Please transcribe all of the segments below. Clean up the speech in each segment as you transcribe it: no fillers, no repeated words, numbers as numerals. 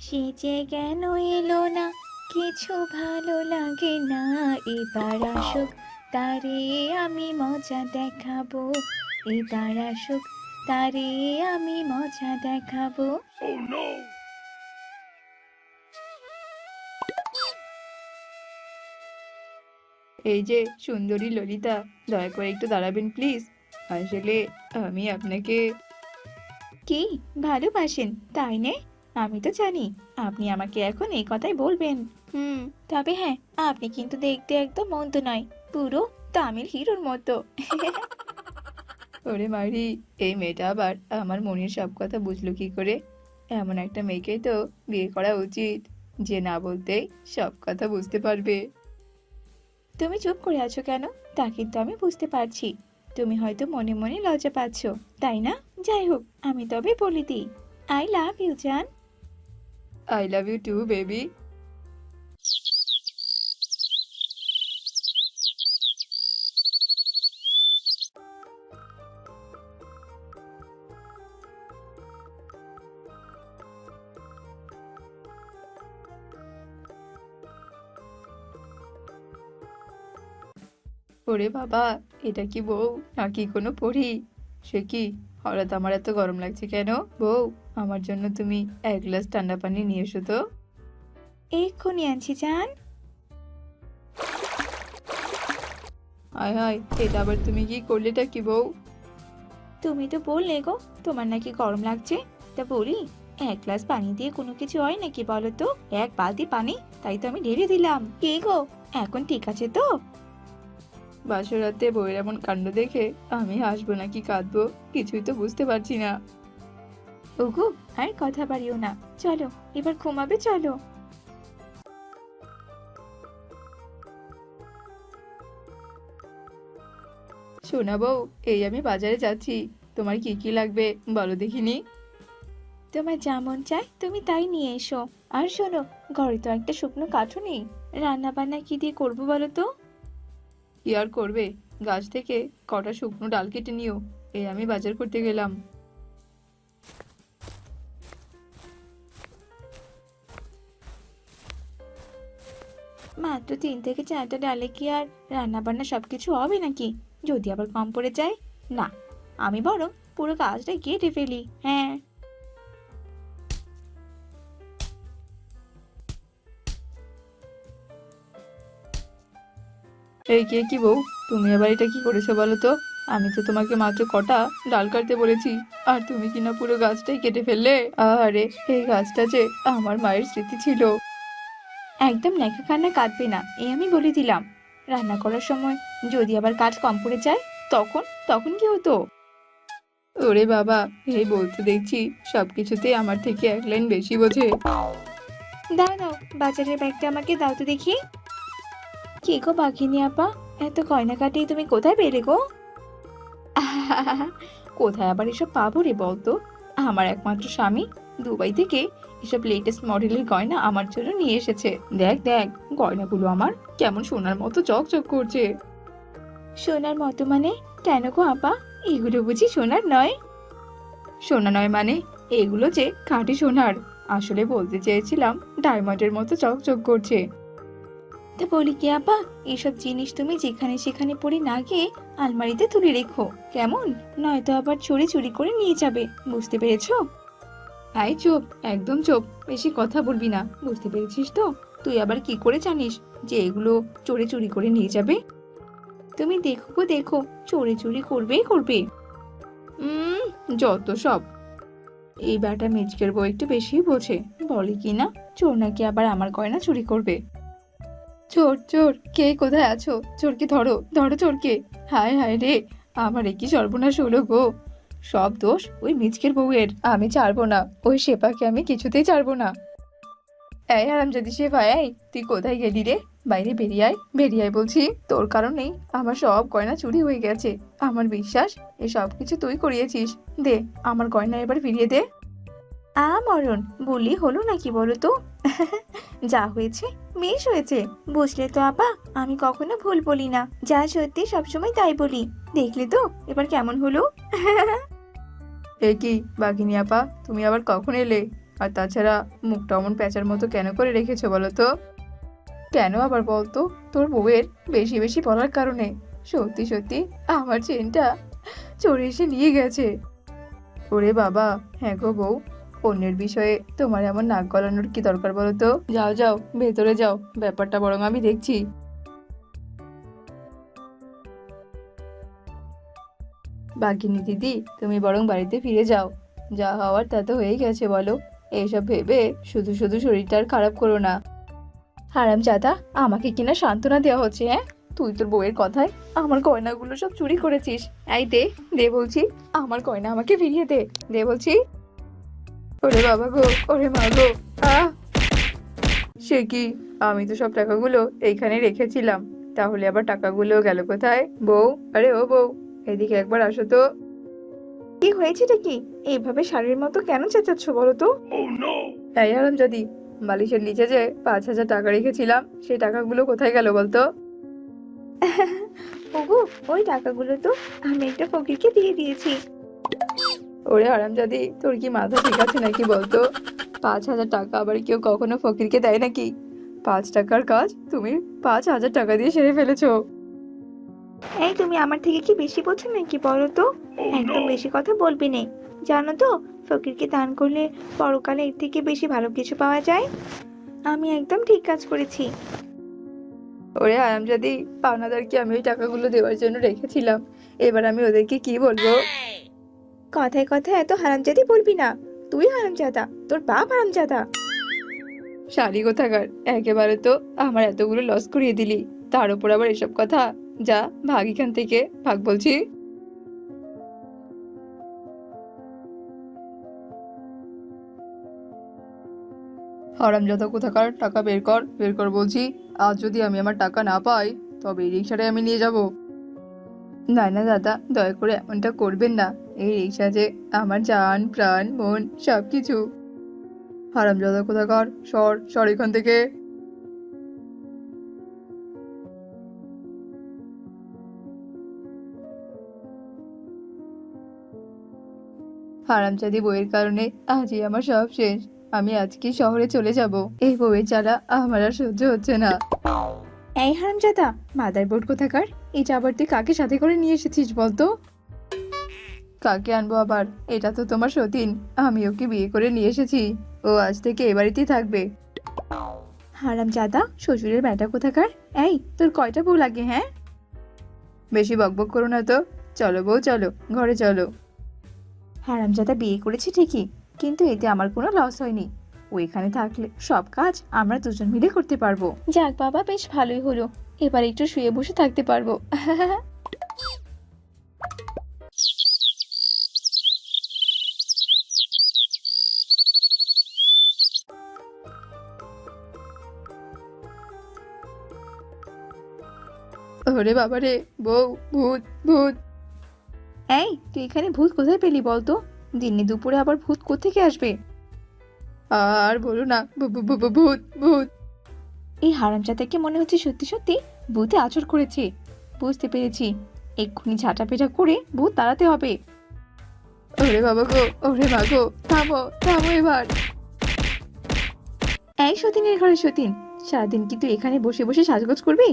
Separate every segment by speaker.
Speaker 1: সে যে কেন এলো না, কিছু ভালো লাগে না। এবার আসুক, তারে আমি মজা দেখাবো। এবার আসুক, তারে আমি মজা দেখাবো।
Speaker 2: এই যে সুন্দরী ললিতা, দয়া করে একটু দাঁড়াবেন প্লিজ। আসলে আমি আপনাকে
Speaker 1: কি, ভালোবাসেন তাই নে? আমি তো জানি আপনি আমাকে এখন এই কথাই বলবেন। তবে হ্যাঁ, আপনি কিন্তু দেখতে একদম মন্দ নয়, পুরো তামিল হিরোর মতো।
Speaker 2: ওরে মারি, এই মেয়েটা আবার আমার মনের সব কথা বুঝলো কি করে? এমন একটা মেয়েকেই তো বিয়ে করা উচিত, যে না বলতেই সব কথা বুঝতে পারবে।
Speaker 1: তুমি চুপ করে আছো কেন? তা কিন্তু আমি বুঝতে পারছি। তুমি হয়তো মনে মনে লজ্জা পাচ্ছ, তাই না? যাই হোক, আমি তবে বলে দিই, আই লাভ ইউ জান।
Speaker 2: I love you too baby. ওরে বাবা, এটা কি বউ নাকি কোনো পরী? সে কি, হঠাৎ আমার এত গরম লাগছে কেন? বউ, আমার জন্য তুমি এক গ্লাস ঠান্ডা পানি নিয়ে এসো তো।
Speaker 1: এক্ষুনি আনছি জান।
Speaker 2: হায় হায়, এটা আবার তুমি কি করলেটা কি বউ?
Speaker 1: তুমি তো বললে গো, তোমার নাকি গরম লাগছে। তা বলি, এক গ্লাস পানি দিয়ে কোনো কিছু হয় নাকি বলো তো? এক বালতি পানি, তাই তো আমি ঢেলে দিলাম। কে গো, এখন ঠিক আছে তো?
Speaker 2: বাসরাতে বউয়ের এমন কাণ্ড দেখে আমি হাসবো নাকি কাঁদবো কিছুই তো বুঝতে পারছি না।
Speaker 1: ওগো, আর কথা বাড়িও না, চলো এবার ঘুমাবে, চলো।
Speaker 2: শোনা বউ, এই আমি বাজারে যাচ্ছি, তোমার কি কি লাগবে বলো দেখিনি।
Speaker 1: তোমার যা মন চায় তুমি তাই নিয়ে এসো। আর শোনো, ঘরে তো একটা শুকনো কাঠও নেই, রান্না বান্না কি দিয়ে করবো বলো তো?
Speaker 2: কি আর করবে, গাছ থেকে কটা শুকনো ডাল কেটে নিও, এই আমি বাজার করতে গেলাম।
Speaker 1: মাত্র 3 থেকে 4টা ডালে কি আর রান্না বান্না সবকিছু হবে নাকি? যদি আবার কম পড়ে যায়? না, আমি বরং পুরো কাজটা কেটে ফেলি। হ্যাঁ।
Speaker 2: এই কে কি বউ, তুমি আবার এটা কি করেছো বলো তো? আমি তো তোমাকে মাত্র কটা ডাল কাটতে বলেছি, আর তুমি কিনা পুরো গাছটাই কেটে ফেললে। আরে, এই গাছটা যে আমার মায়ের স্মৃতি ছিল।
Speaker 1: একদম ন্যাকা কান্না কাঁদবে না, এই আমি বলে দিলাম। রান্না করার সময় যদি আবার কাজ কম পড়ে যায়, তখন তখন কি হতো?
Speaker 2: ওরে বাবা, এই বউ তো দেখছি সবকিছুতেই আমার থেকে এক লাইন বেশি বোঝে।
Speaker 1: দাও দাও, বাজারের ব্যাগটা আমাকে দাও তো দেখি। কি গো বাঘিনী আপা, এত গয়না কাটিয়ে তুমি কোথায় পেলে গো? কোথায় আবার এসব পাবো রে বলতো? আমার একমাত্র স্বামী দুবাই থেকে এসব লেটেস্ট মডেলের গয়না আমার জন্য নিয়ে এসেছে। দেখ দেখ, গয়নাগুলো আমার কেমন সোনার মতো চকচক করছে। সোনার মতো মানে? কেন গো আপা, এগুলো বুঝি সোনার নয়? সোনা নয় মানে, এগুলো যে খাঁটি সোনার। আসলে বলতে চেয়েছিলাম ডায়মন্ডের মতো চকচক করছে। তা বলি কি আপা, এসব জিনিস তুমি যেখানে সেখানে পড়ে না গিয়ে আলমারিতে তুলে রেখো, কেমন? নয়তো আবার চোরে চুরি করে নিয়ে যাবে, বুঝতে পেরেছো? আই চুপ, একদম চুপ, বেশি কথা বলবি না, বুঝতে পেরেছিস তো? তুই আবার কি করে জানিস যে এগুলো চোরে চুরি করে নিয়ে যাবে? তুমি দেখো গো দেখো, চোরে চুরি করবেই করবে। উম যত সব। এই ব্যাটা মিচকের বউ একটু বেশি বোঝে, বলে কি না চোর নাকি আবার আমার গয়না চুরি করবে। চোর চোর, কে কোথায় আছো? চোরকে ধরো, ধরো চোরকে। হায় হায় রে, আমার কি সর্বনাশ হলো গো। সব দোষ ওই মিচকের বউয়ের, আমি ছাড়বো না, ওই শেফাকে আমি কিছুতেই ছাড়বো না। এই হারামজাদি শেফা, এই তুই কোথায় গেলি রে? বাইরে বেরিয়ে আয়, বেরিয়ে আয় বলছি। তোর কারণেই আমার সব গয়না চুরি হয়ে গেছে। আমার বিশ্বাস এই সব কিছু তুই করিয়েছিস। দে, আমার গয়না এবার ফিরিয়ে দে। মরণ বললি হলো নাকি বলো তো? যা হয়েছে বেশ হয়েছে, বুঝলে তো আপা, আমি কখনো ভুল বলি না, যা সত্যি সবসময় তাই বলি। দেখলে তো এবার কেমন হলো? এ কি বাঘিনী আপা, তুমি আবার কখন এলে?
Speaker 2: আর তাছাড়া মুখটা অমন প্যাঁচার মতো কেন করে রেখেছো বলো তো? কেন আবার বলতো? তোর বউয়ের বেশি বেশি বলার কারণে। সত্যি সত্যি আমার চেনটা চোর এসে নিয়ে গেছে। ওরে বাবা, হ্যাঁ গো বউ, অন্যের বিষয়ে তোমার এমন নাক গলানোর কি দরকার বলো তো? যাও যাও, ভেতরে যাও, ব্যাপারটা বরং আমি দেখছি। বাঘিনী দিদি, তুমি বরং বাড়িতে ফিরে যাও। যা হওয়ার তা তো হয়েই গেছে বলো। এইসব ভেবে শুধু শুধু শরীরটা আর খারাপ করো না। হারামজাদা, আমাকে কিনা সান্ত্বনা দেওয়া হচ্ছে, হ্যাঁ? তুই তোর বউয়ের কথায় আমার গয়নাগুলো সব চুরি করেছিস। এই দে, দে বলছি, আমার গয়না আমাকে ফিরিয়ে দে, দে বলছি। ওরে বাবা গো, ওরে মা গো, আহ! সে কি, আমি তো সব টাকাগুলো এইখানে রেখেছিলাম, তাহলে আবার টাকাগুলো গেল কোথায়? বউ, আরে ও বউ, এদিকে একবার আসো তো। কি হয়েছেটা কি? এইভাবে শাড়ির মতো কেন চেঁচাচ্ছ বলো তো? এই হারামজাদি, বালিশের নিচে যে 5,000 টাকা রেখেছিলাম, সেই টাকাগুলো কোথায় গেল বলতো? ওগো, ওই টাকাগুলো তো আমি একটা ফকিরকে দিয়ে দিয়েছি। ওরে হারামজাদি, তোর কি মাথা ঠিক আছে নাকি বলতো? 5,000 টাকা আবার কেউ কখনো ফকিরকে দেয় নাকি? 5 টাকার কাজ তুমি 5,000 টাকা দিয়ে সেরে ফেলেছো। এই তুমি আমার থেকে কি বেশি বোঝো নাকি বলো তো? একদম বেশি কথা বলবি নে। জানো তো, ফকিরকে দান করলে পরকালে এর থেকে বেশি ভালো কিছু পাওয়া যায়। আমি একদম ঠিক কাজ করেছি। ওরে হারামজাদি, পাওনাদারকে আমি ওই টাকাগুলো দেওয়ার জন্য রেখেছিলাম, এবার আমি ওদেরকে কি বলবো? কথায় কথায় এত হারামজাদি বলবি না। তুই হারামজাদা, তোর বাপ হারামজাদা। শালি কোথাকার, একেবারে তো আমার এতগুলো লস করিয়ে দিলি, তার উপর আবার এসব কথা। যা, ভাগ এখান থেকে, ভাগ বলছি। হারামজাদা কোথাকার, টাকা বের কর, বের কর বলছি। আজ যদি আমি আমার টাকা না পাই, তবে এই রিক্সাটাই আমি নিয়ে যাব। না না দাদা, দয়া করে এমনটা করবেন না। এই রিক্সা যে আমার জান প্রাণ মন সবকিছু। হারামজাদা কোথাকার, সর সর এখান থেকে। হারামজাদি বউয়ের কারণে আজই আমার সব শেষ। আমি আজকে শহরে চলে যাব। এই বউয়ের জ্বালা আমার আর সহ্য হচ্ছে না। এই হারামজাদা, মাদার বোর্ড কোথাকার, এটা আবার তুই কাকে সাথে করে নিয়ে এসেছিস বলতো? কাকে আনবো আবার, এটা তো তোমার সতীন। আমি ওকে বিয়ে করে নিয়ে এসেছি। ও আজ থেকে এ বাড়িতেই থাকবে। হারামজাদা, শ্বশুরের বেটা কোথাকার। এই, তোর কয়টা বউ লাগে, হ্যাঁ? বেশি বকবক করো না তো। চলো বউ, চলো ঘরে চলো। হারামজাদা বিয়ে করেছে ঠিকই, কিন্তু এতে আমার কোনো লস হয়নি। ও এখানে থাকলে সব কাজ আমরা দুজন মিলে করতে পারবো। যাক বাবা, বেশ ভালোই হলো, এবার একটু শুয়ে বসে থাকতে পারবো। ওরে বাবা রে, বউ, ভূত ভূত। এই, তুই এখানে ভূত কোথায় পেলি বলতো? দিনে দুপুরে আবার ভূত কোত্থেকে আসবে? আর বলো না, ভূত ভূত। এই হারামজাদাকে মনে হচ্ছে সত্যি সত্যি ভূতে আচর করেছে। বুঝতে পেরেছি, এক্ষুনি ঝাঁটাপেটা করে ভূত তাড়াতে হবে। ওরে বাবা গো, ওরে মা গো, থামো থামো এবার। এই সতীনের ঘরে সতীন, সারাদিন কি তুই এখানে বসে বসে সাজগোজ করবি?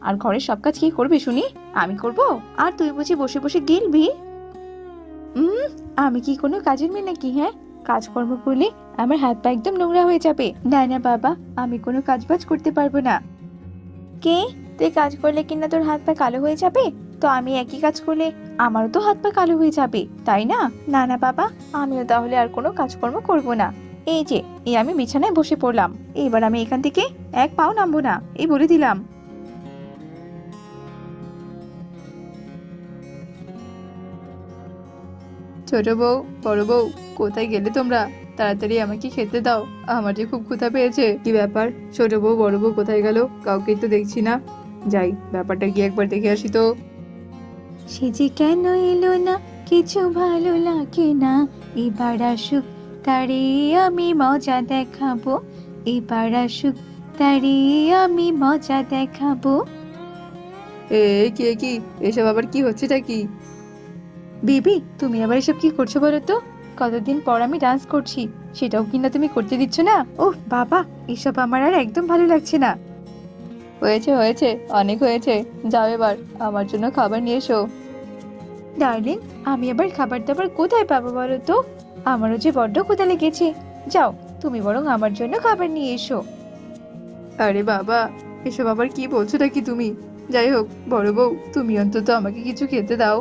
Speaker 2: আর ঘরের সব কাজ কে করবে শুনি? আমি করব? আর তুই বুঝি বসে বসে গিলবি? উম আমি কি কোনো কাজের মেয়ে নাকি, হ্যাঁ? কাজকর্ম করলে আমার হাত পা একদম নোংরা হয়ে যাবে। না না বাবা, আমি কোনো কাজ বাজ করতে পারবো না। কে? তুই কাজ করলে কিনা তোর হাত পা কালো হয়ে যাবে? তো আমি একই কাজ করলে আমারও তো হাত পা কালো হয়ে যাবে, তাই না? না না বাবা, আমিও তাহলে আর কোনো কাজকর্ম করব না। এই যে, এই আমি বিছানায় বসে পড়লাম, এবার আমি এখান থেকে এক পাও নামবো না, এই বলে দিলাম। ছোট বউ, বড় বউ, কোথায় গেলে তোমরা? তাড়াতাড়ি আমাকে খেতে দাও, আমার যে খুব ক্ষুধা পেয়েছে। কি ব্যাপার, ছোট বউ বড় বউ কোথায় গেল? কাউকেই তো দেখছি না। যাই, ব্যাপারটা গিয়ে একবার দেখে আসি তো। সে যে কেন এলো না, কিছু ভালো লাগে না। এবার আসুক, তারে আমি মজা দেখাবো। এবার আসুক, তারে আমি মজা দেখাবো। এ কি কি, এসব আবার কি হচ্ছেটা কি? বেবি, তুমি আবার এসব কি করছো বলো তো? কতদিন পর আমি ডান্স করছি, সেটাও কিনা তুমি করতে দিচ্ছ না। ওহ বাবা, এসব আমার আর একদম ভালো লাগছে না।
Speaker 1: হয়েছে হয়েছে, অনেক হয়েছে। যাও এবার আমার জন্য খাবার নিয়ে এসো।
Speaker 2: ডার্লিং, আমি আবার খাবার দাবার কোথায় পাবো বলো তো? আমারও যে বড্ড ক্ষুধা লেগেছে। যাও, তুমি বরং আমার জন্য খাবার নিয়ে এসো।
Speaker 1: আরে বাবা, এসব আবার কি বলছো নাকি তুমি? যাই হোক বড় বউ, তুমি অন্তত আমাকে কিছু খেতে দাও।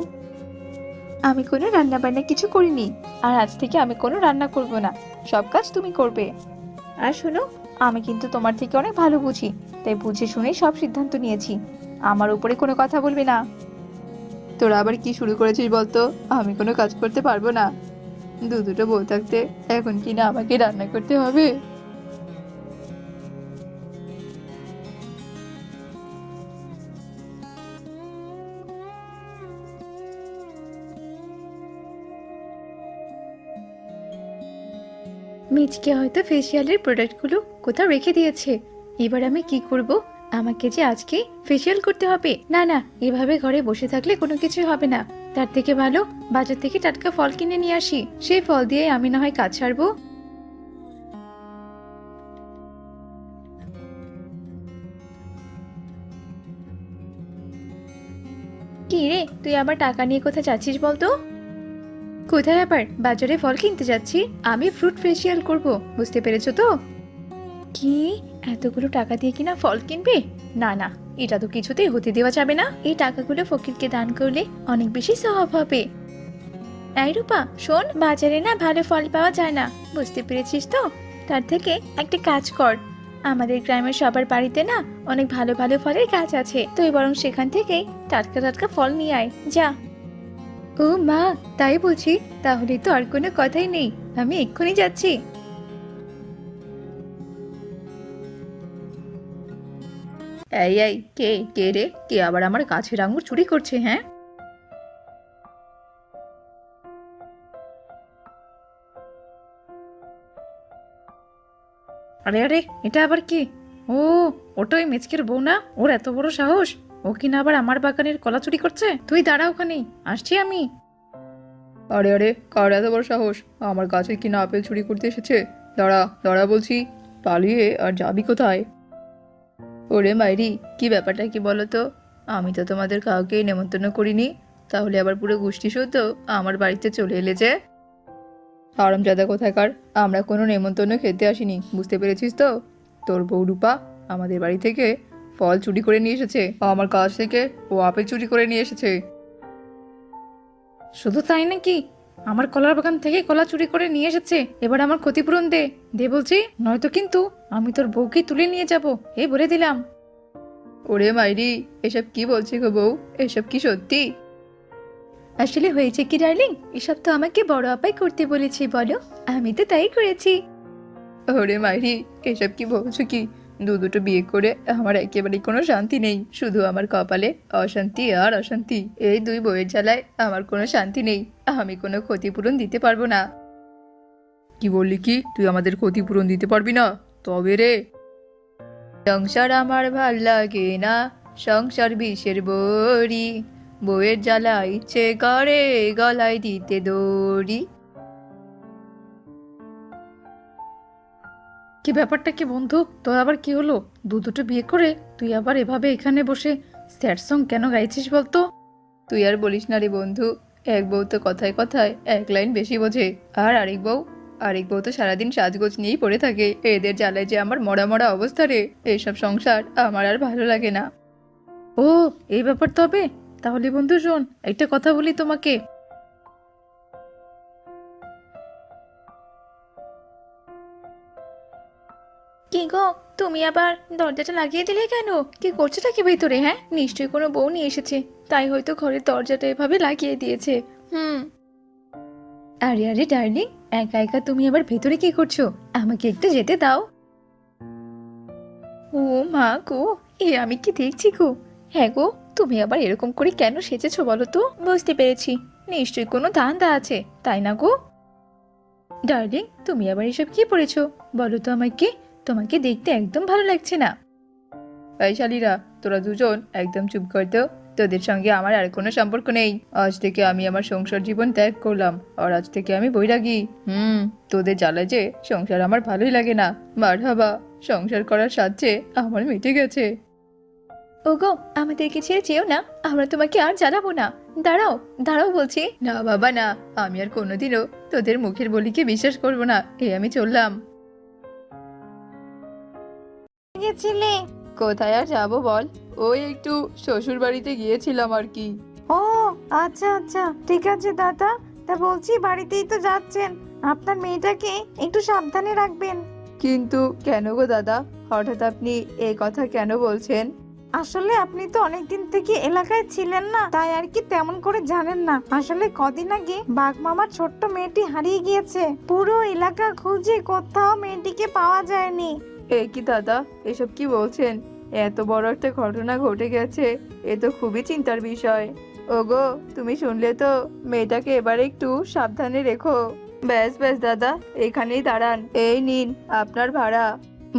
Speaker 2: আমি কোনো রান্না বান্না কিছু করিনি, আর আজ থেকে আমি কোনো রান্না করব না। সব কাজ তুমি করবে। আর শোনো, আমি কিন্তু তোমার থেকে অনেক ভালো বুঝি, তাই বুঝে শুনে সব সিদ্ধান্ত নিয়েছি। আমার উপরে কোনো কথা বলবে না।
Speaker 1: তোরা আবার কি শুরু করেছিস বলতো? আমি কোনো কাজ করতে পারবো না। দুটো বউ থাকতে এখন কি না আমাকে রান্না করতে হবে?
Speaker 2: মিচকে হয়তো ফেসিয়ালের প্রোডাক্টগুলো কোথাও রেখে দিয়েছে। এবার আমি কি করব? আমাকে যে আজকে ফেসিয়াল করতে হবে। না না, এভাবে ঘরে বসে থাকলে কোনো কিছু হবে না। তার থেকে ভালো বাজার থেকে টাটকা ফল কিনে নিয়ে আসি, সেই ফল দিয়ে আমি না হয় কাজ সারবো। কি রে, তুই আবার টাকা নিয়ে কোথায় যাচ্ছিস বলতো? কোথায় আবার? বাজারে ফল কিনতে যাচ্ছি। আমি ফ্রুট ফেসিয়াল করব, বুঝতে পেরেছো তো? কি? এতগুলো টাকা দিয়ে কিনা ফল কিনবে? না না, এটা তো কিছুতেই হতে দেওয়া যাবে না। এই টাকাগুলো ফকিরকে দান করলে অনেক বেশি সওয়াব হবে। এই রূপা শোন, বাজারে না ভালো ফল পাওয়া যায় না, বুঝতে পেরেছিস তো? তার থেকে একটা কাজ কর, আমাদের গ্রামের সবার বাড়িতে না অনেক ভালো ভালো ফলের গাছ আছে, তুই বরং সেখান থেকেই টাটকা টাটকা ফল নিয়ে আয়, যা। ও মা, তাই বুঝি? তাহলে তো আর কোনো কথাই নেই, আমি এক্ষুনি যাচ্ছি।
Speaker 1: এই এই, কে কে রে? কে আবার আমার গাছের আঙুর চুরি করছে? হ্যাঁ,
Speaker 2: আরে আরে, এটা আবার কি? ও, ওটা ওই মেচকের বউ না? ওর এত বড় সাহস! ও কিনা আবার আমার বাগানের কলা চুরি করছে। তুই দাঁড়া ওখানেই, আসছি আমি।
Speaker 1: আরে আরে, কার এত বড় সাহস আমার গাছে কিনা আপেল চুরি করতে এসেছে? দাঁড়া দাঁড়া বলছি, পালিয়ে আর যাবি কোথায়? ওরে মাইরি, কি ব্যাপারটা কি বলো তো? আমি তো তোমাদের কাউকেই নেমন্তন্ন করিনি, তাহলে আবার পুরো গোষ্ঠী শুদ্ধ আমার বাড়িতে চলে এলে যে? হারামজাদা কোথাকার, আমরা কোনো নেমন্তন্ন খেতে আসিনি, বুঝতে পেরেছিস তো? তোর বউ রূপা আমাদের বাড়ি থেকে ফল চুরি করে নিয়ে এসেছে, আমার কাছ থেকে ও আপেল চুরি করে নিয়ে এসেছে।
Speaker 2: শুধু তাই নাকি? আমার কলার বাগান থেকে কলা চুরি করে নিয়ে এসেছে, এবার আমার ক্ষতিপূরণ দে, দে বলছি, নয়তো কিন্তু আমি তোর বউকে তুলে নিয়ে যাব, এই বলে দিলাম।
Speaker 1: ওরে মাইরি, এসব কি বলছে গো বউ? এসব কি সত্যি?
Speaker 2: আসলে হয়েছে কি ডার্লিং, এসব তো আমাকে বড় আপাই করতে বলেছে, বলো, আমি তো তাই করেছি।
Speaker 1: ওরে মাইরি, এসব কি বলছো কি? দুটো বিয়ে করে আমার একেবারে কোনো শান্তি নেই, শুধু আমার কপালে অশান্তি আর অশান্তি। এই দুই বইয়ের জ্বালায় আমার কোনো শান্তি নেই, আমি কোনো ক্ষতিপূরণ দিতে পারবো না। কি বললি কি? তুই আমাদের ক্ষতিপূরণ দিতে পারবি না? তবে রে, সংসার আমার ভাল লাগে না, সংসার বিষের বড়ি, বইয়ের জ্বালা ইচ্ছে করে গলায় দিতে দড়ি।
Speaker 2: কি ব্যাপারটা কি বন্ধু, তোর আবার কি হলো? দুটো বিয়ে করে তুই আবার এভাবে এখানে বসে স্যাড সং কেন গাইছিস বলতো?
Speaker 1: তুই আর বলিস না রে বন্ধু, এক বউ তো কথায় কথায় এক লাইন বেশি বোঝে, আর আরেক বউ তো সারাদিন সাজগোজ নিয়েই পড়ে থাকে। এদের জ্বালায় যে আমার মরা মরা অবস্থা রে, এইসব সংসার আমার আর ভালো লাগে না।
Speaker 2: ও, এই ব্যাপার তবে? তাহলে বন্ধু শোন, একটা কথা বলি তোমাকে। কি গো, তুমি আবার দরজাটা লাগিয়ে দিলে কেন? কি করছোটা কি ভেতরে? হ্যাঁ, নিশ্চয়ই কোনো বউ নিয়ে এসেছে, তাই হয়তো ঘরের দরজাটা এভাবে লাগিয়ে দিয়েছে। হুম। আরে আরে ডার্লিং, একা একা তুমি আবার ভেতরে কি করছো? আমাকে একটু যেতে দাও। ও মা গো, এ আমি কি দেখছি গো! হ্যাঁ গো, তুমি আবার এরকম করে কেন সেজেছো বলো তো? বুঝতে পেরেছি, নিশ্চয়ই কোনো ধান্দা আছে, তাই না গো? ডার্লিং, তুমি আবার এসব কি পড়েছো বলো তো আমাকে? তোমাকে দেখতে একদম ভালো লাগছে না।
Speaker 1: এই শালীরা, তোরা দুজন একদম চুপ কর তো। তোদের সঙ্গে আমার আর কোনো সম্পর্ক নেই। আজ থেকে আমি আমার সংসার জীবন ত্যাগ করলাম, আর আজ থেকে আমি বৈরাগী। তোদের জ্বালায় যে সংসার আমার ভালোই লাগে না। মারহাবা, সংসার করার সাহায্যে আমার মিটে গেছে।
Speaker 2: ওগো, আমাদেরকে ছেড়ে যেও না, আমরা তোমাকে আর জ্বালাবো না। দাঁড়াও, দাঁড়াও বলছি।
Speaker 1: না বাবা না, আমি আর কোনোদিনও তোদের মুখের বলিকে বিশ্বাস করব না। আমি চললাম।
Speaker 2: গেছিলে?
Speaker 1: কোথায় আর যাবো বল, ওই একটু শ্বশুর বাড়িতে গিয়েছিলাম আর কি।
Speaker 2: ও আচ্ছা আচ্ছা, ঠিক আছে দাদা। তা বলছি, বাড়িতেই তো যাচ্ছেন, আপনার মেয়েটাকে একটু সাবধানে রাখবেন।
Speaker 1: কিন্তু কেন গো দাদা, হঠাৎ আপনি এই কথা কেন বলছেন?
Speaker 2: আসলে আপনি তো অনেকদিন থেকে এলাকায় ছিলেন না, তাই আর কি তেমন করে জানেন না। আসলে কদিন আগে বাঘ মামার ছোট্ট মেয়েটি হারিয়ে গিয়েছে। পুরো এলাকা খুঁজে কোথাও মেয়েটিকে পাওয়া যায়নি।
Speaker 1: এ কি দাদা, এসব কি বলছেন? এত বড় একটা ঘটনা ঘটে গেছে, এ তো খুবই চিন্তার বিষয়। ওগো, তুমি শুনলে তো, মেয়েটাকে এবারে একটু সাবধানে রেখো। ব্যাস ব্যাস দাদা, এখানেই দাঁড়ান, এই নিন আপনার ভাড়া।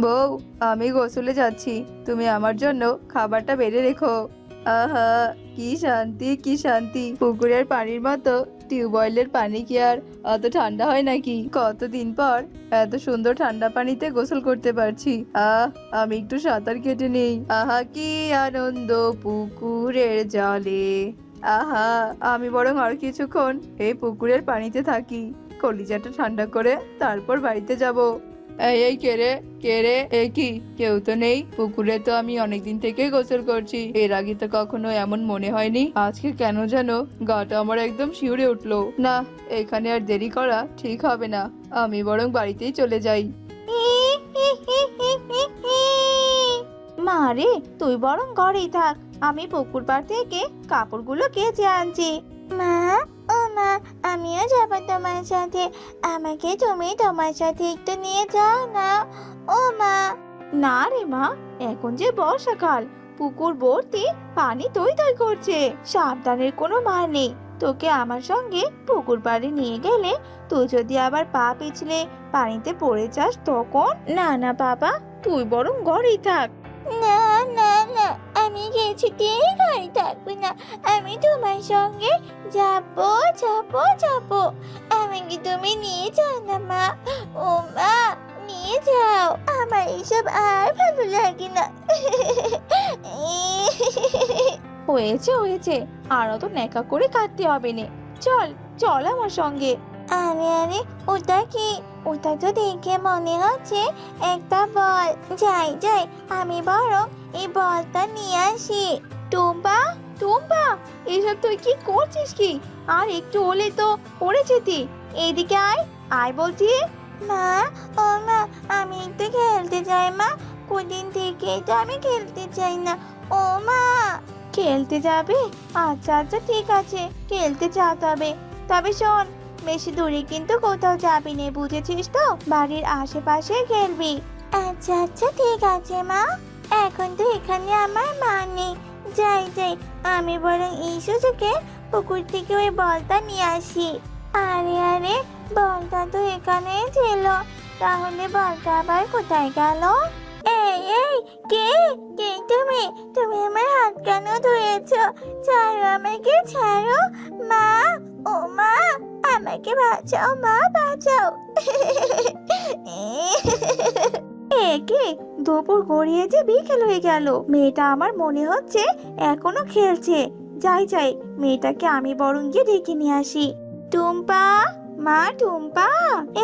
Speaker 1: বউ, আমি গোসলে যাচ্ছি, তুমি আমার জন্য খাবারটা বেড়ে রেখো। আহা, কি শান্তি কি শান্তি! পুকুরের পানির মতো টিউবওয়েলের পানি কি আর অত ঠান্ডা হয় নাকি? কতদিন পর এত সুন্দর ঠান্ডা পানিতে গোসল করতে পারছি। আমি একটু সাঁতার কেটে নেই। আহা কি আনন্দ পুকুরের জলে। আহা, আমি বরং আর কিছুক্ষণ এই পুকুরের পানিতে থাকি, কলিজাটা ঠান্ডা করে তারপর বাড়িতে যাব। এই কে রে, কে রে? এ কি, কেউ তো নেই। পুকুরে তো আমি অনেকদিন থেকেই গোসল করছি, এর আগে তো কখনো এমন মনে হয়নি। আজকে কেন যেন গাটা আমার একদম শিউরে উঠলো। না, এখানে আর দেরি করা ঠিক হবে না, আমি বরং বাড়িতেই চলে যাই।
Speaker 2: মা রে, তুই বরং ঘরেই থাক, আমি পুকুর পাড় থেকে কাপড়গুলো কেচে আনছি। মা, ও মা, আমিও যাবো তোমার সাথে। আমাকে তুমি তোমার সাথে একটু নিয়ে যাও না। ও মা। না রে মা, এখন যে বর্ষাকাল, পুকুর ভর্তি পানি টই টই করছে, সাবধানের কোনো মার নেই। তোকে আমার সঙ্গে পুকুর পাড়ে নিয়ে গেলে তুই যদি আবার পা পিছলে পানিতে পড়ে যাস তখন। না না বাবা, তুই বরং ঘরেই থাক। না না না, আমি কিছুতেই ঘরে থাকবো না, আমি তোমার সঙ্গে যাবো যাবো যাবো। আমাকে তুমি নিয়ে যাও না মা। ও মা, নিয়ে যাও, আমার এসব আর ভালো লাগে না। হয়েছে হয়েছে, আর অত নেকা করে কাঁদতে হবে না। চল চল আমার সঙ্গে। আরে আরে, ওটা কি? ওটা তো দেখে মনে হচ্ছে একটা বল। যাই যাই, আমি বরং এই বলটা নিয়ে আসি। টুম্পা, টুম্পা, এসব তুই কি করছিস কি? আর একটু হলে তো পড়ে যেতি। এইদিকে আয়, আয় বলছি। মা, ও মা, আমি একটু খেলতে চাই মা। কদিন থেকে তো আমি খেলতে চাই না। ও মা। খেলতে যাবে? আচ্ছা আচ্ছা, ঠিক আছে, খেলতে যা তবে। তবে শোন, বেশি দূরে কিন্তু কোথাও যাবি না, বুঝেছিস তো? বাড়ির আশেপাশে খেলবি। আচ্ছা আচ্ছা, ঠিক আছে মা। এখন তো এখানে আমার মা নেই। যাই যাই, আমি বরং এই সুযোগে পুকুর থেকে ওই বলটা নিয়ে আসি। আরে আরে, বলটা তো এখানেই ছিল, তাহলে বলটা আবার কোথায় গেল? এই এই, কে? কে তুমি? তুমি আমার হাত কেন ধরেছো? ছাড়ো আমাকে, ছাড়ো। মা, ও মা, আমাকে বাঁচাও মা, বাঁচাও। একে দুপুর গড়িয়ে যে বিকেল হয়ে গেল, মেয়েটা আমার মনে হচ্ছে এখনো খেলছে। যাই যাই, মেয়েটাকে আমি বরং গিয়ে ডেকে নিয়ে আসি। টুম্পা, মা টুম্পা।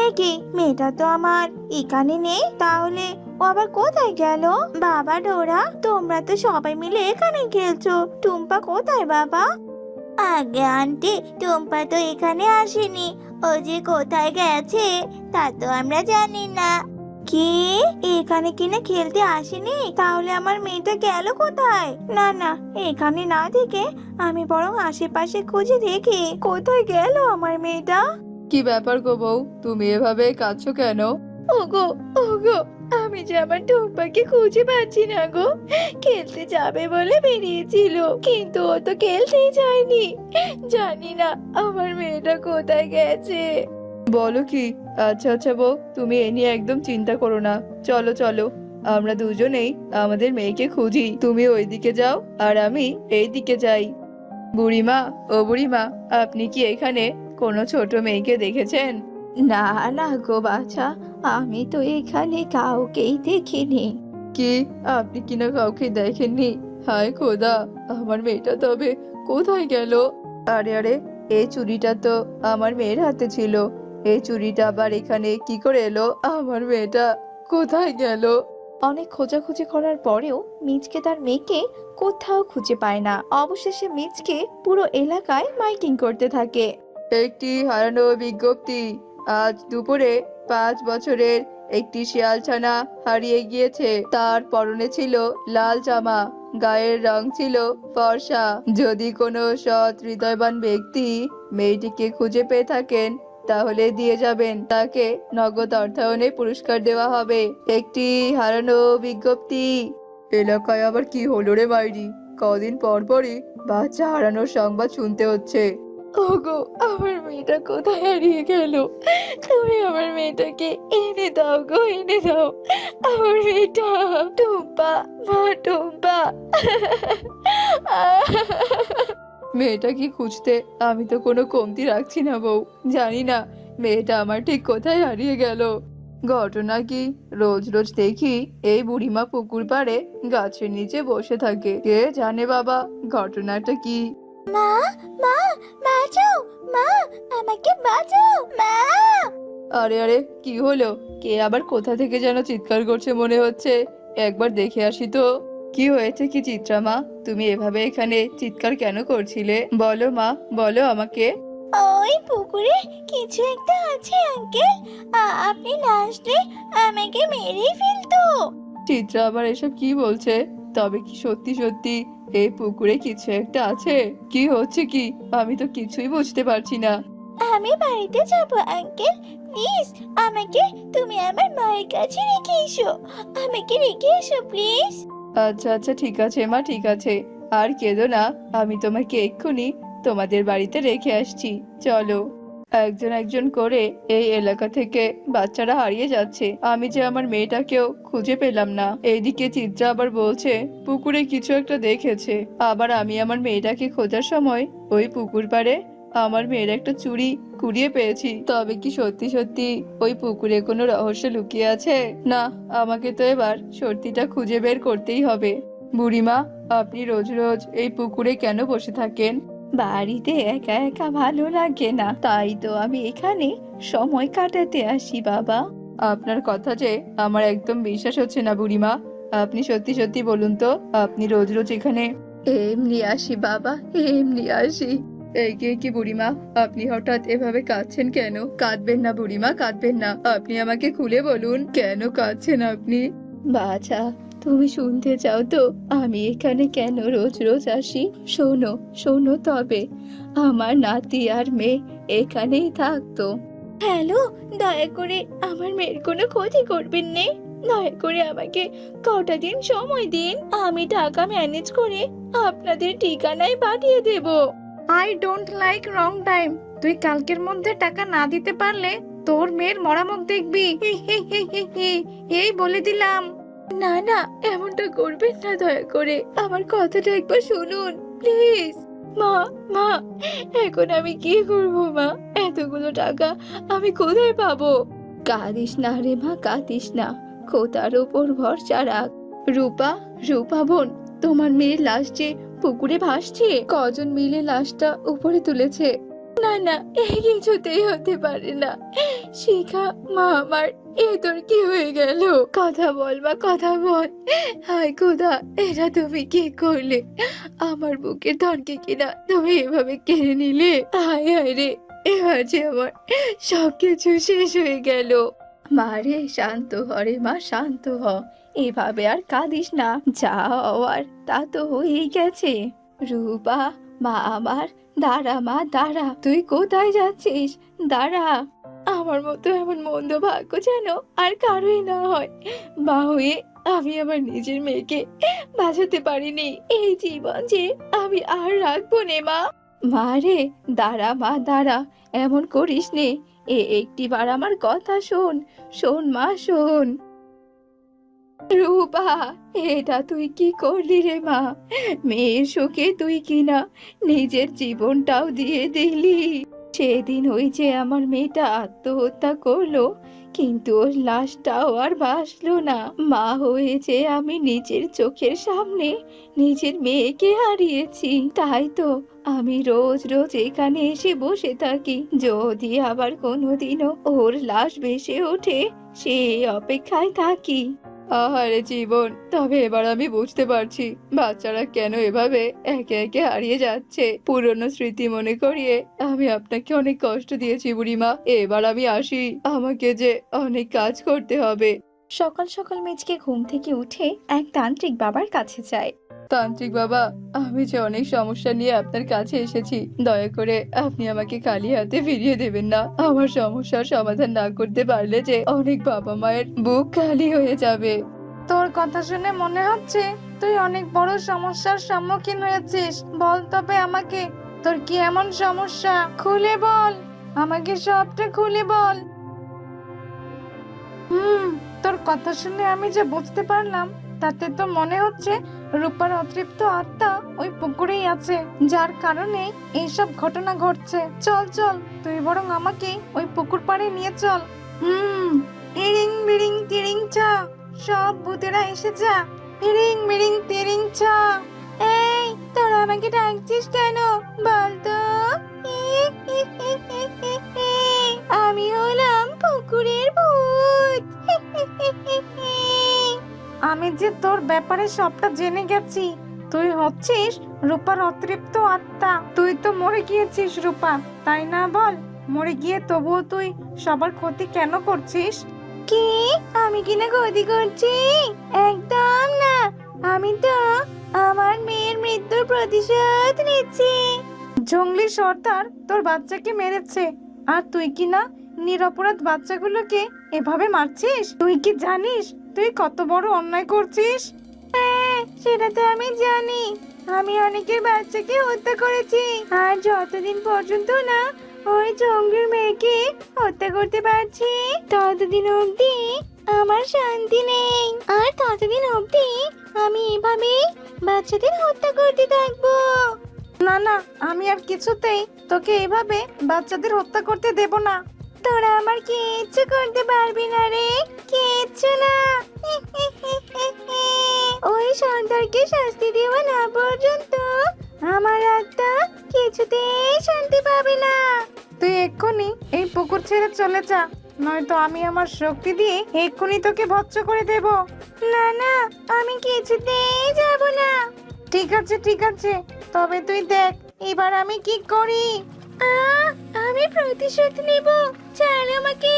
Speaker 2: একে, মেয়েটা তো আমার এখানে নেই, তাহলে ও আবার কোথায় গেল? বাবা ডোরা, তোমরা তো সবাই মিলে এখানে খেলছো, টুম্পা কোথায় বাবা? আগে আন্টি, টুম্পা তো এখানে আসেনি, ও যে কোথায় গেছে তা তো আমরা জানি না। কি, এখানে কিনা খেলতে আসেনি? তাহলে আমার মেয়েটা গেল কোথায়? না না, এখানে না দেখে আমি বরং আশেপাশে খুঁজে দেখি কোথায় গেল আমার মেয়েটা।
Speaker 1: কি ব্যাপার গো বউ, তুমি এভাবে কাঁদছো কেন?
Speaker 2: ওগো, ওগো, আমি যে আমার টুম্পাকে খুঁজে পাচ্ছি না গো। খেলতে যাবে বলে বেরিয়েছিল, কিন্তু ও তো খেলতেই যায়নি। জানি না আমার মেয়েটা কোথায় গেছে।
Speaker 1: বলো কি? আচ্ছা আচ্ছা বউ, তুমি এ নিয়ে একদম চিন্তা করো না। চলো চলো,
Speaker 2: আমরা দুজনেই আমাদের মেয়েকে খুঁজি। তুমি ওইদিকে যাও আর আমি এই দিকে যাই। বুড়িমা, ও বুড়িমা, আপনি কি এখানে কোনো ছোট মেয়েকে দেখেছেন?
Speaker 1: না না গো বাছা, আমি তো এখানে কাউকেই দেখিনি।
Speaker 2: কি, আপনি কিনা কাউকে দেখেননি? হায় খোদা, আমার মেয়েটা তবে কোথায় গেল? আরে আরে, এই চুড়িটা তো আমার মেয়ের হাতে ছিল। এই চুড়িটা আবার এখানে কি করে এলো? আমার মেয়েটা কোথায় গেল?
Speaker 1: অনেক খোঁজাখুঁজি করার পরেও মিচকে তার মেয়েকে কোথাও খুঁজে পায় না। অবশেষে মিচকে পুরো এলাকায় মাইকিং করতে থাকে।
Speaker 2: একটি হারানো বিজ্ঞপ্তি। আজ দুপুরে 5 বছরের একটি শিয়ালছানা হারিয়ে গিয়েছে। তার পরনে ছিল লাল জামা, গায়ের রং ছিল ফর্সা। যদি কোনো সৎ হৃদয়বান ব্যক্তি মেয়েটিকে খুঁজে পেয়ে থাকেন তাহলে দিয়ে যাবেন, তাকে নগদ অর্থায়নে পুরস্কার দেওয়া হবে। একটি হারানো বিজ্ঞপ্তি। এলাকায় আবার কি হলো রে মাইরি? কদিন পর পরই বাচ্চা হারানোর সংবাদ শুনতে হচ্ছে। ওগো, আমার মেয়েটা কোথায় হারিয়ে গেল? তুমি আমার মেয়েটাকে এনে দাও গো, এনে দাও আমার মেয়েটা। টুম্পা, মা টুম্পা। মেয়েটা কি খুঁজতে আমি তো কোনো কমতি রাখছি না বউ। জানি না মেয়েটা আমার ঠিক কোথায় হারিয়ে গেল। ঘটনা কি, রোজ রোজ দেখি এই বুড়িমা পুকুর পাড়ে গাছের নিচে বসে থাকে। কে জানে বাবা ঘটনাটা কি।
Speaker 1: মা, মা, বাঁচাও, মা, আমাকে বাঁচাও, মা।
Speaker 2: আরে আরে, কি হলো? কে আবার কোথা থেকে যেন চিৎকার করছে মনে হচ্ছে। একবার দেখে আসি তো। কি হয়েছে কি চিত্রা মা? তুমি এভাবে এখানে চিৎকার কেন করছিলে? বলো মা, বলো আমাকে।
Speaker 1: ওই পুকুরে কিছু একটা আছে আঙ্কেল, আপনি না আসলে আমাকে মেরেই ফেলতো।
Speaker 2: চিত্রা আবার এসব কি বলছে? তবে কি সত্যি সত্যি এই পুকুরে কিছু একটা আছে? কি হচ্ছে কি? আমি তো কিছুই বুঝতে পারছি না।
Speaker 1: আমি বাড়িতে যাব আঙ্কেল, প্লিজ আমাকে তুমি আমার মায়ের কাছে রেখে এসো, আমাকে রেখে এসো প্লিজ।
Speaker 2: আচ্ছা আচ্ছা, ঠিক আছে মা, ঠিক আছে। আর কেঁদো না, আমি তোমাকে এক্ষুনি তোমাদের বাড়িতে রেখে আসছি। চলো। একজন একজন করে এই এলাকা থেকে বাচ্চারা হারিয়ে যাচ্ছে। আমি যে আমার মেয়েটাকেও খুঁজে পেলাম না। এইদিকে চিত্রা আবার বলছে পুকুরে কিছু একটা দেখেছে। আবার আমি আমার মেয়েটাকে খোঁজার সময় ওই পুকুর পাড়ে আমার মেয়ের একটা চুড়ি কুড়িয়ে পেয়েছি। তবে কি সত্যি সত্যি ওই পুকুরে কোনো রহস্য লুকিয়ে আছে? না, আমাকে তো এবার সত্যিটা খুঁজে বের করতেই হবে। বুড়িমা, আপনি রোজ রোজ এই পুকুরে কেন বসে থাকেন?
Speaker 1: বাড়িতে একা একা ভালো লাগে না, তাই তো আমি এখানে সময় কাটাতে আসি বাবা।
Speaker 2: আপনার কথা যে আমার একদম বিশ্বাস হচ্ছে না বুড়িমা। আপনি সত্যি সত্যি বলুন তো, আপনি রোজ রোজ এখানে? এমনি আসি বাবা, এমনি আসি। এই কি বুড়িমা, আপনি হঠাৎ এভাবে কাঁদছেন কেন? কাঁদবেন না বুড়িমা, কাঁদবেন না। আপনি আমাকে খুলে বলুন কেন কাঁদছেন আপনি।
Speaker 1: বাছা, তুমি শুনতে চাও তো আমি এখানে কেন রোজ রোজ আসি? শোনো, শোনো তবে। আমার নাতি আর মেয়ে এখানেই থাকতো। হ্যালো, দয়া করে আমার মেয়ের কোনো ক্ষতি করবেন নে। দয়া করে আমাকে কটা দিন সময় দিন, আমি টাকা ম্যানেজ করে আপনাদের ঠিকানায় পাঠিয়ে দেব। I don't like wrong time. তুই কালকের মধ্যে টাকা না দিতে পারলে তোর মেয়ের মরামুখ দেখবি। এই বলে দিলাম। না না, এমনটা করবেন না, দয়া করে আমার কথাটা একবার শুনুন প্লিজ। মা, মা, এখন আমি কি করব মা? এতগুলো টাকা আমি কোথায় পাবো? কাঁদিস না রে মা, কাঁদিস না। খোদার উপর ভরসা রাখ। রূপা, রূপা বোন, তোমার মেয়ের লাশ যে পুকুরে ভাসছে। কজন মিলে লাশটা উপরে তুলেছে? না না, এই কিছুতেই হতে পারে না। শিখা, মা আমার, এ তোর কি হয়ে গেল? কথা বল মা, কথা বল। হায় খোদা, এটা তুমি কি করলে? আমার বুকের ধনকে কিনা তুমি এভাবে কেড়ে নিলে। হায় হায় রে, এবার যে আমার সবকিছু শেষ হয়ে গেল। মা রে, শান্ত হ রে মা, শান্ত হ। এভাবে আর কাঁদিস না। যা হওয়ার তা তো হয়েই গেছে। রূপা, মা আমার, দাঁড়া মা, দাঁড়া। তুই কোথায় যাচ্ছিস? দাঁড়া। আমার মতো এমন মন্দ ভাগ্য যেন আর কারোই না হয়। মা হয়ে আমি আমার নিজের মেয়েকে বাঁচাতে পারিনি। এই জীবন যে আমি আর রাখবো নে মা। মা রে, দাঁড়া মা, দাঁড়া। এমন করিস নে। একটিবার আমার কথা শোন, শোন মা, শোন। রূপা, এটা তুই কি করলি রে মা? মেয়ের শোকে তুই কিনা নিজের জীবনটাও দিয়ে দিলি। সেদিন ওই যে আমার মেয়েটা আত্মহত্যা করলো, কিন্তু ওর লাশটাও আর বাঁচলো না। মা হয়েছে আমি নিজের চোখের সামনে নিজের মেয়েকে হারিয়েছি। তাই তো আমি রোজ রোজ এখানে এসে বসে থাকি, যদি আবার কোনোদিনও ওর লাশ ভেসে ওঠে সেই অপেক্ষায় থাকি। আহারে জীবন, তবে এবার আমি বুঝতে পারছি বাচ্চারা কেন এভাবে একে একে হারিয়ে যাচ্ছে। পুরনো স্মৃতি মনে করিয়ে আমি আপনাকে অনেক কষ্ট দিয়েছি বুড়িমা। এবার আমি আসি, আমাকে যে অনেক কাজ করতে হবে।
Speaker 2: সকাল সকাল মিচকে ঘুম থেকে উঠে এক তান্ত্রিক বাবার কাছে যায়।
Speaker 1: তান্ত্রিক বাবা, আমি যে অনেক সমস্যা নিয়ে আপনার কাছে এসেছি, দয়া করে আপনি আমাকে খালি হাতে ফিরিয়ে দেবেন না। আমার সমস্যার সমাধান না করতে পারলে যে অনেক বাবা মায়ের বুক খালি হয়ে যাবে।
Speaker 3: তোর কথা শুনে মনে হচ্ছে তুই অনেক বড় সমস্যার সম্মুখীন হয়েছিস। বল তবে আমাকে, তোর কি এমন সমস্যা? খুলে বল, আমাকে সবটা খুলে বল। তোর কথা শুনে আমি যে বুঝতে পারলাম, তাতে তো মনে হচ্ছে রূপার অতৃপ্ত আত্মা ওই পুকুরেই আছে, যার কারণে এইসব ঘটনা ঘটছে। চল চল, তুই বরং আমাকে ওই পুকুর পাড়ে নিয়ে চল। ইরিং বিরিং তিরিং ছা, সব ভূতেরা এসে যা। ইরিং মিরিং তিরিং ছা। এই, তোরা আমাকে ডাকছিস কেন বল তো? আমি হলাম পুকুরের ভূত। আমি যে তোর ব্যাপারে সবটা জেনে গেছি। তুই হচ্ছিস রূপার অতৃপ্ত আত্মা। তুই তো মরে গিয়েছিস রূপা, তাই না? বল, মরে গিয়ে তবুও তুই সবার ক্ষতি কেন করছিস? কি? আমি কিনা ক্ষতি করছি? একদম না। আমি তো আমার মেয়ের মৃত্যুর প্রতিশোধ নিচ্ছি। জঙ্গলি সর্দার তোর বাচ্চাকে মেরেছে, আর তুই কিনা নিরপরাধ বাচ্চাগুলোকে এভাবে মারছিস? তুই কি জানিস তুই কত বড় অন্যায় করছিস? হ্যাঁ, সেটা তো আমি জানি। আমি অনেকের বাচ্চাকে হত্যা করেছি, আর যতদিন পর্যন্ত না ওই জঙ্গলের মেয়েকে হত্যা করতে পারছি, ততদিন অবধি আমার শান্তি নেই। আর ততদিন অবধি আমি এভাবে বাচ্চাদের হত্যা করতে থাকবো। না না, আমি আর কিছুতেই তোকে এভাবে বাচ্চাদের হত্যা করতে দেব না। তোরা আমার কিচ্ছু করতে পারবি না রে, কিচ্ছু না। ওই সর্দারকে শাস্তি দেওয়া না পর্যন্ত আমার আত্মা কিছুতেই শান্তি পাবে না। তুই এক্ষুনি এই পুকুর ছেড়ে চলে যা, নয়তো আমি আমার শক্তি দিয়ে এক্ষুনি তোকে ভস্ম করে দেব। না না, আমি কিছুতেই যাব না। ঠিক আছে ঠিক আছে, তবে তুই দেখ এবার আমি কি করি। আমি প্রতিশোধ নেব, ছাড় আমাকে।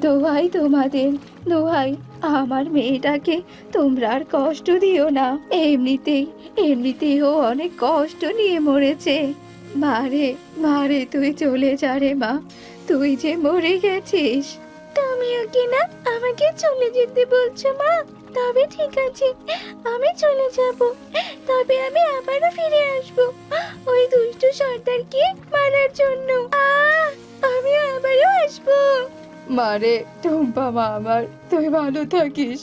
Speaker 1: দোহাই তোমাদের, দোহাই, আমার মেয়েটাকে তোমরা আর কষ্ট দিও না। এমনিতেই ও অনেক কষ্ট নিয়ে মরেছে। মারে, মারে, তুই চলে যা রে মা, তুই যে মরে গেছিস।
Speaker 2: তুমিও কি না আমাকে চলে যেতে বলছো মা? তবে ঠিক আছে, আমি চলে যাব। তবে আমি আবারও ফিরে আসব ওই দুষ্ট সর্দারকে মারার জন্য। আমি আবারও আসবো।
Speaker 1: মারে, টুম্পা মা আমার, তুই ভালো থাকিস।